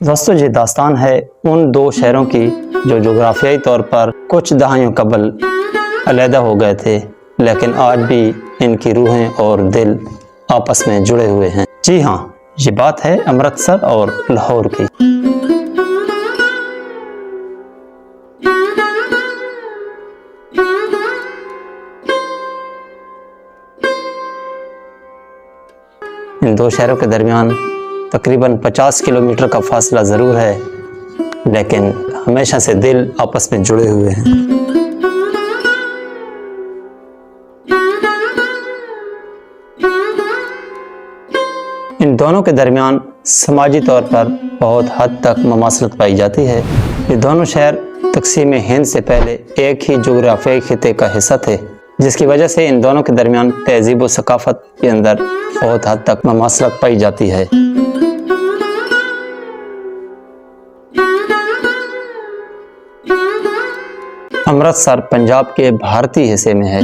दोस्तों ये दास्तान है उन दो शहरों की जो जोग्राफियाई तौर पर कुछ दहाइयों कबल अलहदा हो गए थे, लेकिन आज भी इनकी रूहें और दिल आपस में जुड़े हुए हैं। जी हाँ, ये बात है अमृतसर और लाहौर की। इन दो शहरों के दरमियान तकरीबन 50 किलोमीटर का फासला ज़रूर है, लेकिन हमेशा से दिल आपस में जुड़े हुए हैं। इन दोनों के दरमियान समाजी तौर पर बहुत हद तक ममासलत पाई जाती है। ये दोनों शहर तकसीम हिंद से पहले एक ही जोग्राफियाई खिते का हिस्सा थे, जिसकी वजह से इन दोनों के दरमियान तहजीब व सकाफत के अंदर बहुत हद तक ममासलत पाई जाती है। अमृतसर पंजाब के भारतीय हिस्से में है,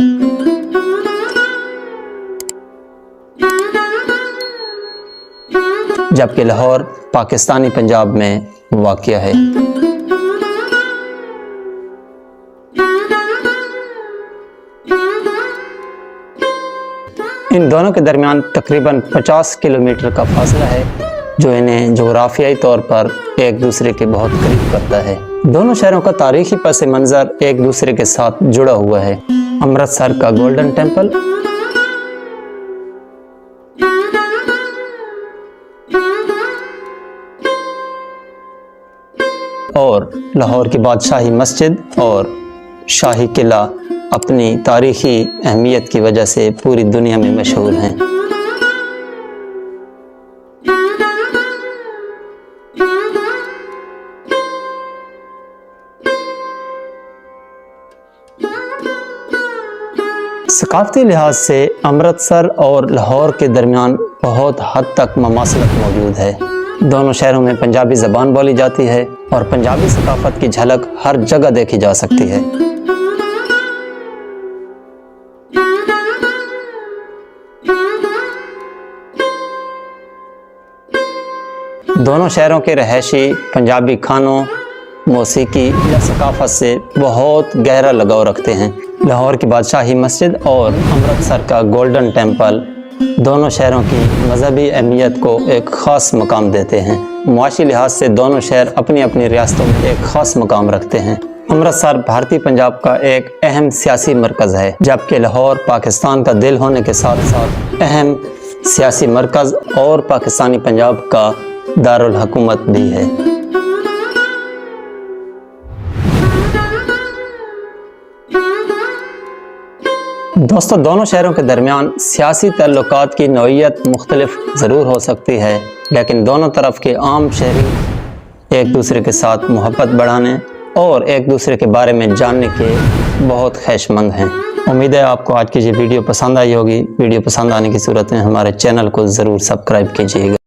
जबकि लाहौर पाकिस्तानी पंजाब में वाक़िया है। इन दोनों के दरमियान तकरीबन 50 किलोमीटर का फासला है, जो इन्हें जोग्राफियाई तौर पर एक दूसरे के बहुत करीब करता है। दोनों शहरों का तारीखी पस मंज़र एक दूसरे के साथ जुड़ा हुआ है। अमृतसर का गोल्डन टेम्पल और लाहौर की बादशाही मस्जिद और शाही किला अपनी तारीखी अहमियत की वजह से पूरी दुनिया में मशहूर हैं। सकाफती लिहाज से अमृतसर और लाहौर के दरमियान बहुत हद तक ममासलत मौजूद है। दोनों शहरों में पंजाबी ज़बान बोली जाती है और पंजाबी सकाफत की झलक हर जगह देखी जा सकती है। दोनों शहरों के रहायशी पंजाबी खानों, मौसीकी या सकाफत से बहुत गहरा लगाव रखते हैं। लाहौर की बादशाही मस्जिद और अमृतसर का गोल्डन टेम्पल दोनों शहरों की मजहबी अहमियत को एक ख़ास मकाम देते हैं। मुआशी लिहाज से दोनों शहर अपनी अपनी रियासतों में एक ख़ास मकाम रखते हैं। अमृतसर भारतीय पंजाब का एक अहम सियासी मरकज़ है, जबकि लाहौर पाकिस्तान का दिल होने के साथ साथ अहम सियासी मरकज़ और पाकिस्तानी पंजाब का दारुल हुकूमत भी है। दोस्तों, दोनों शहरों के दरमियान सियासी ताल्लुकात की नौइयत मुख्तलिफ ज़रूर हो सकती है, लेकिन दोनों तरफ के आम शहरी एक दूसरे के साथ मोहब्बत बढ़ाने और एक दूसरे के बारे में जानने के बहुत ख्वाहिशमंद हैं। उम्मीद है आपको आज की ये वीडियो पसंद आई होगी। वीडियो पसंद आने की सूरत में हमारे चैनल को ज़रूर सब्सक्राइब कीजिएगा।